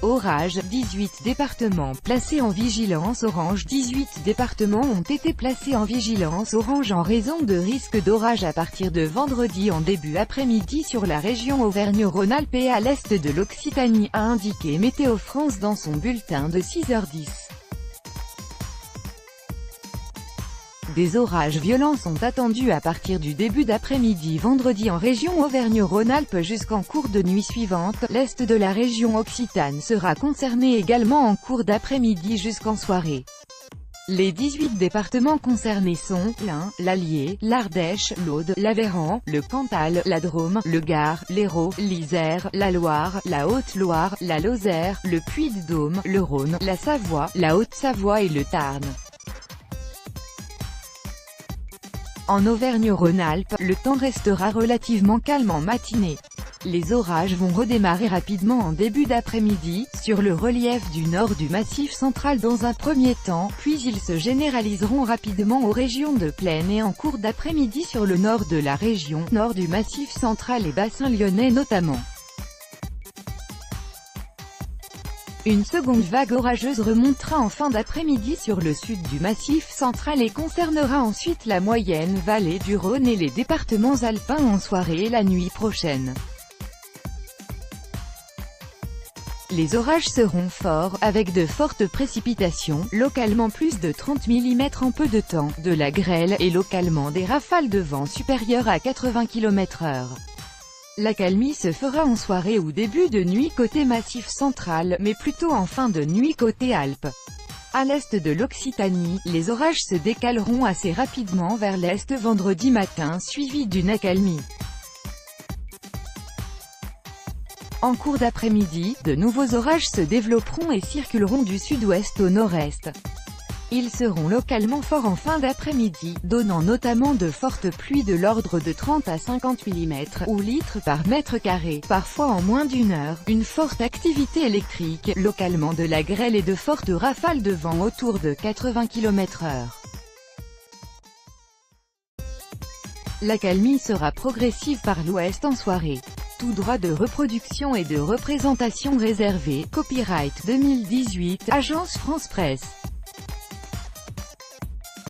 Orage, 18 départements placés en vigilance orange. 18 départements ont été placés en vigilance orange en raison de risques d'orage à partir de vendredi en début après-midi sur la région Auvergne-Rhône-Alpes et à l'est de l'Occitanie, a indiqué Météo France dans son bulletin de 6h10. Des orages violents sont attendus à partir du début d'après-midi vendredi en région Auvergne-Rhône-Alpes jusqu'en cours de nuit suivante. L'est de la région Occitane sera concerné également en cours d'après-midi jusqu'en soirée. Les 18 départements concernés sont l'Ain, l'Allier, l'Ardèche, l'Aude, l'Aveyron, le Cantal, la Drôme, le Gard, l'Hérault, l'Isère, la Loire, la Haute-Loire, la Lozère, le Puy-de-Dôme, le Rhône, la Savoie, la Haute-Savoie et le Tarn. En Auvergne-Rhône-Alpes, le temps restera relativement calme en matinée. Les orages vont redémarrer rapidement en début d'après-midi, sur le relief du nord du Massif central dans un premier temps, puis ils se généraliseront rapidement aux régions de plaine et en cours d'après-midi sur le nord de la région, nord du Massif central et bassin lyonnais notamment. Une seconde vague orageuse remontera en fin d'après-midi sur le sud du Massif central et concernera ensuite la moyenne vallée du Rhône et les départements alpins en soirée et la nuit prochaine. Les orages seront forts, avec de fortes précipitations, localement plus de 30 mm en peu de temps, de la grêle, et localement des rafales de vent supérieures à 80 km/h. L'accalmie se fera en soirée ou début de nuit côté Massif central, mais plutôt en fin de nuit côté Alpes. À l'est de l'Occitanie, les orages se décaleront assez rapidement vers l'est vendredi matin suivi d'une accalmie. En cours d'après-midi, de nouveaux orages se développeront et circuleront du sud-ouest au nord-est. Ils seront localement forts en fin d'après-midi, donnant notamment de fortes pluies de l'ordre de 30 à 50 mm, ou litres par mètre carré, parfois en moins d'une heure, une forte activité électrique, localement de la grêle et de fortes rafales de vent autour de 80 km/h. L'accalmie sera progressive par l'ouest en soirée. Tout droit de reproduction et de représentation réservé. Copyright 2018, Agence France Presse.